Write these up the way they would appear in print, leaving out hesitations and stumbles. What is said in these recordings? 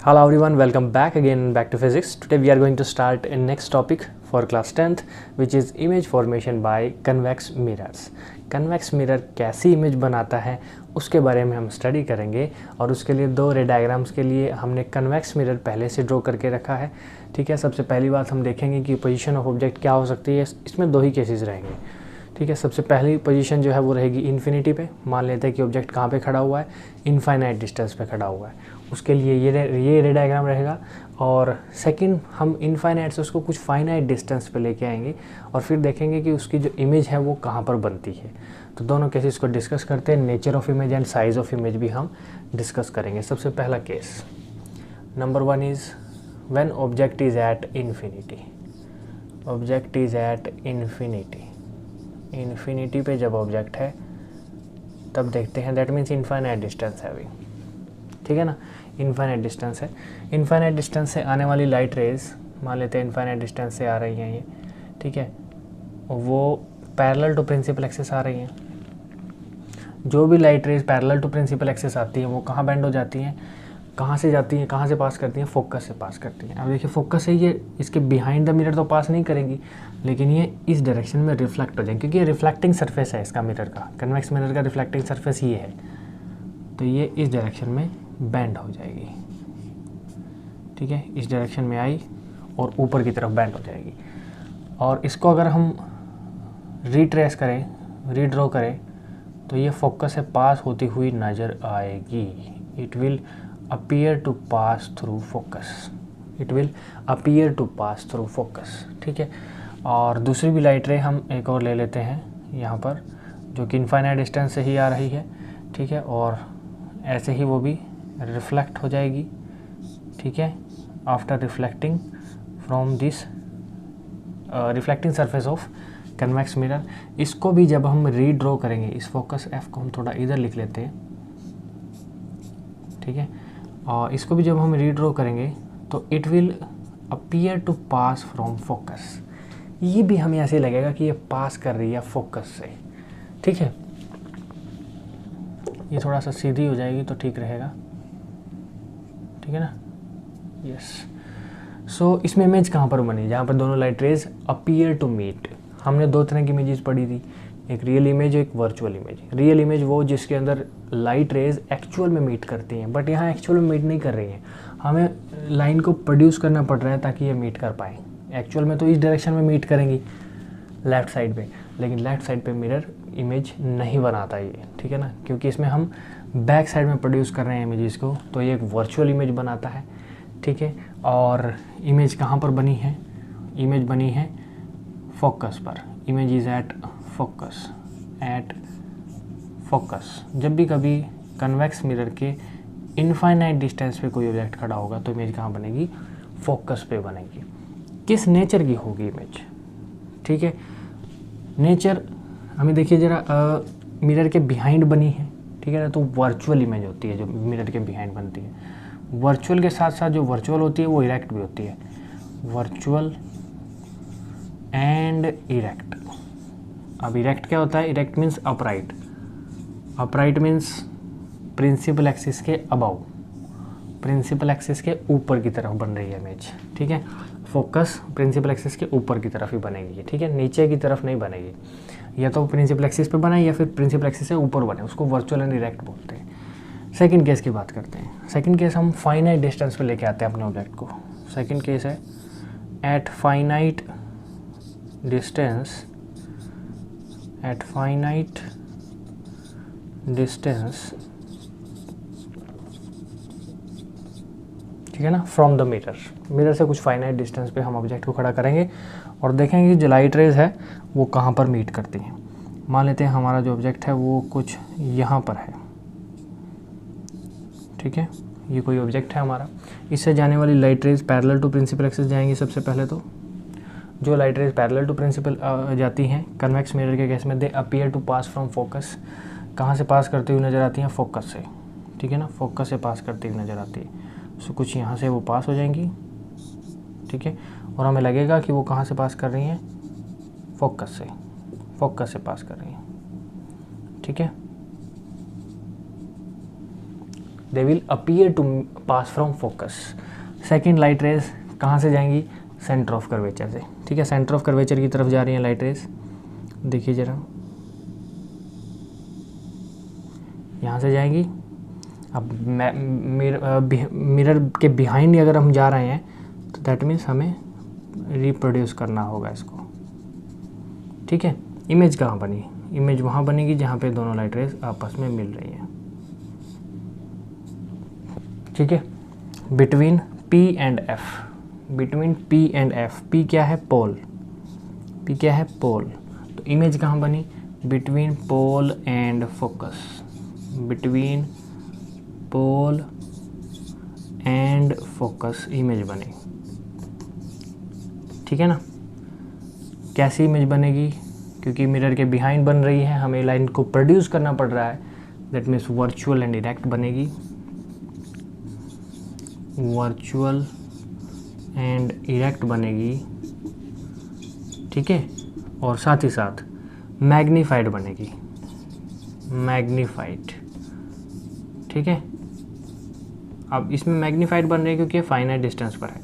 Hello everyone, welcome back to physics. Today we are going to start a next topic for class 10th which is image formation by convex mirrors. Convex mirror कैसी image बनाता है उसके बारे में हम study करेंगे और उसके लिए दो रे डायग्राम्स के लिए हमने कन्वेक्स मिरर पहले से ड्रॉ करके रखा है। ठीक है, सबसे पहली बात हम देखेंगे कि पोजीशन ऑफ ऑब्जेक्ट क्या हो सकती है। इसमें दो ही केसेस रहेंगे। ठीक है, सबसे पहली पोजीशन जो है वो रहेगी इन्फिनिटी पे। मान लेते हैं कि ऑब्जेक्ट कहाँ पे खड़ा हुआ है, इनफाइनाइट डिस्टेंस पे खड़ा हुआ है, उसके लिए ये रे डायग्राम रहेगा। और सेकंड, हम इनफाइनाइट से उसको कुछ फाइनाइट डिस्टेंस पे लेके आएंगे और फिर देखेंगे कि उसकी जो इमेज है वो कहाँ पर बनती है। तो दोनों केसेस को डिस्कस करते हैं। Nature of image and size of image भी हम डिस्कस करेंगे। सबसे पहला case number 1 is when object is at infinity. Object is at infinity. Infinity पे जब ऑब्जेक्ट है तब देखते हैं, दैट मीन्स इनफाइनाइट डिस्टेंस है अभी। ठीक है ना, इनफाइनाइट डिस्टेंस है। इनफाइनाइट डिस्टेंस से आने वाली लाइट रेज, मान लेते हैं इनफाइनाइट डिस्टेंस से आ रही हैं ये, ठीक है, वो पैरेलल टू प्रिंसिपल एक्सिस आ रही हैं। जो भी light rays parallel to principal axis आती है वो कहाँ बेंड हो जाती हैं, कहाँ से जाती हैं, कहाँ से पास करती हैं, फोकस से पास करती हैं। अब देखिए फोकस से ये इसके बिहाइंड द मिरर तो पास नहीं करेंगी, लेकिन ये इस डायरेक्शन में रिफ्लेक्ट हो जाएंगे क्योंकि ये रिफ्लेक्टिंग सरफेस है इसका, मिरर का, कन्वेक्स मिरर का रिफ्लेक्टिंग सरफेस ये है। तो ये इस डायरेक्शन में बेंड हो जाएगी। ठीक है, इस डायरेक्शन में आई और ऊपर की तरफ बेंड हो जाएगी। और इसको अगर हम रिट्रेस करें, रीड्रॉ करें, तो ये फोकस से पास होती हुई नज़र आएगी। It will appear to pass through focus. It will appear to pass through focus. ठीक है, और दूसरी भी लाइट रे हम एक और ले लेते हैं यहाँ पर, जो कि इनफाइनाइट डिस्टेंस से ही आ रही है। ठीक है, और ऐसे ही वो भी रिफ्लेक्ट हो जाएगी। ठीक है, after reflecting from this reflecting surface of convex mirror. इसको भी जब हम रीड्रॉ करेंगे, इस फोकस एफ को हम थोड़ा इधर लिख लेते हैं। ठीक है, और इसको भी जब हम रीड्रॉ करेंगे तो it will appear to pass from focus. ये भी हमें ऐसे लगेगा कि ये पास कर रही है फोकस से। ठीक है, ये थोड़ा सा सीधी हो जाएगी तो ठीक रहेगा। ठीक है ना, यस। सो इसमें इमेज कहाँ पर बनी, जहाँ पर दोनों light rays appear to meet. हमने दो तरह की इमेजेस पढ़ी थी, एक रियल इमेज, एक वर्चुअल इमेज। रियल इमेज वो जिसके अंदर लाइट रेज एक्चुअल में मीट करती हैं, बट यहाँ एक्चुअल में मीट नहीं कर रही हैं, हमें लाइन को प्रोड्यूस करना पड़ रहा है ताकि ये मीट कर पाए। एक्चुअल में तो इस डायरेक्शन में मीट करेंगी लेफ़्ट साइड पे, लेकिन लेफ़्ट साइड पे मिरर इमेज नहीं बनाता ये। ठीक है ना, क्योंकि इसमें हम बैक साइड में प्रोड्यूस कर रहे हैं इमेजेस को, तो ये एक वर्चुअल इमेज बनाता है। ठीक है, और इमेज कहाँ पर बनी है, इमेज बनी है फोकस पर। Image is at focus, at focus. जब भी कभी कन्वेक्स मिरर के इनफाइनाइट डिस्टेंस पे कोई ऑब्जेक्ट खड़ा होगा तो इमेज कहाँ बनेगी, फोकस पे बनेगी। किस नेचर की होगी इमेज। ठीक है, नेचर हमें देखिए ज़रा, मिरर के बिहाइंड बनी है। ठीक है ना, तो वर्चुअल इमेज होती है जो मिरर के बिहाइंड बनती है। वर्चुअल के साथ साथ जो वर्चुअल होती है वो इरेक्ट भी होती है। Virtual and erect. अब इरेक्ट क्या होता है, erect means upright. Upright means principal axis के अबव, प्रिंसिपल एक्सिस के ऊपर की तरफ बन रही है इमेज। ठीक है, फोकस प्रिंसिपल एक्सिस के ऊपर की तरफ ही बनेगी। ठीक है, नीचे की तरफ नहीं बनेगी। या तो प्रिंसिपल एक्सिस पे बने या फिर प्रिंसिपल एक्सिस से ऊपर बने, उसको वर्चुअल एंड इरेक्ट बोलते हैं। सेकंड केस की बात करते हैं। सेकंड केस हम फाइनाइट डिस्टेंस पे लेके आते हैं अपने ऑब्जेक्ट को। सेकंड केस है at finite distance, at finite distance. ठीक है ना, फ्रॉम द मिरर। मिरर से कुछ फाइनाइट डिस्टेंस पे हम ऑब्जेक्ट को खड़ा करेंगे और देखेंगे कि जो लाइट रेज है वो कहाँ पर मीट करती हैं। मान लेते हैं हमारा जो ऑब्जेक्ट है वो कुछ यहाँ पर है। ठीक है, ये कोई ऑब्जेक्ट है हमारा, इससे जाने वाली light rays parallel to principal axis जाएंगी। सबसे पहले तो जो light rays parallel to principal जाती हैं कन्वेक्स मिरर के केस में, they appear to pass from focus. कहाँ से पास करती हुई नज़र आती हैं, फोकस से। ठीक है ना, फोकस से पास करती हुई नज़र आती है। सो कुछ यहाँ से वो पास हो जाएंगी। ठीक है, और हमें लगेगा कि वो कहाँ से पास कर रही हैं, फोकस से, फोकस से पास कर रही हैं। ठीक है, they will appear to pass from focus. Second light rays कहाँ से जाएंगी, सेंटर ऑफ कर्वेचर से, ठीक है, सेंटर ऑफ कर्वेचर की तरफ जा रही हैं लाइट रेज। देखिए ज़रा, यहाँ से जाएंगी। अब मिरर के बिहाइंड अगर हम जा रहे हैं तो दैट मीन्स हमें रिप्रोड्यूस करना होगा इसको, ठीक है। इमेज कहाँ बनी, इमेज वहाँ बनेगी जहाँ पे दोनों लाइट रेज आपस में मिल रही हैं, ठीक है। Between P and F, between P and F, P क्या है, पोल, P क्या है, पोल। तो इमेज कहाँ बनी, between pole and focus, between pole and focus image बने, ठीक है ना। कैसी इमेज बनेगी, क्योंकि मिरर के बिहाइंड बन रही है, हमें लाइन को प्रोड्यूस करना पड़ रहा है, that means virtual and erect बनेगी, वर्चुअल एंड इरेक्ट बनेगी, ठीक है। और साथ ही साथ मैग्नीफाइड बनेगी, मैग्नीफाइड, ठीक है। अब इसमें मैग्नीफाइड बन रही है क्योंकि फाइनाइट डिस्टेंस पर है।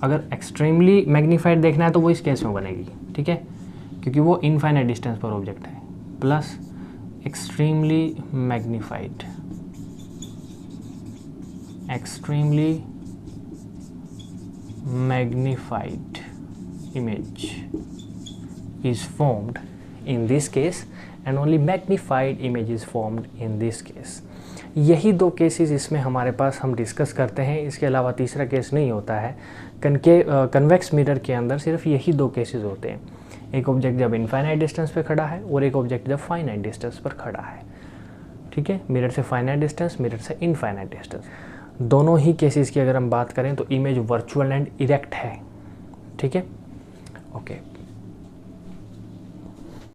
अगर एक्सट्रीमली मैग्नीफाइड देखना है तो वो इस केस में बनेगी, ठीक है, क्योंकि वो इनफाइनाइट डिस्टेंस पर ऑब्जेक्ट है। Plus extremely magnified, extremely magnified image is formed in this case and only magnified image is formed in this case। यही दो केसेस इसमें हमारे पास हम डिस्कस करते हैं, इसके अलावा तीसरा केस नहीं होता है। कन्वेक्स मिरर के अंदर सिर्फ यही दो केसेस होते हैं, एक ऑब्जेक्ट जब इनफाइनाइट डिस्टेंस पे खड़ा है और एक ऑब्जेक्ट जब फाइनाइट डिस्टेंस पर खड़ा है, ठीक है। मिरर से फाइनाइट डिस्टेंस, मिरर से इनफाइनाइट डिस्टेंस, दोनों ही केसेस की अगर हम बात करें तो इमेज वर्चुअल एंड इरेक्ट है, ठीक है, ओके।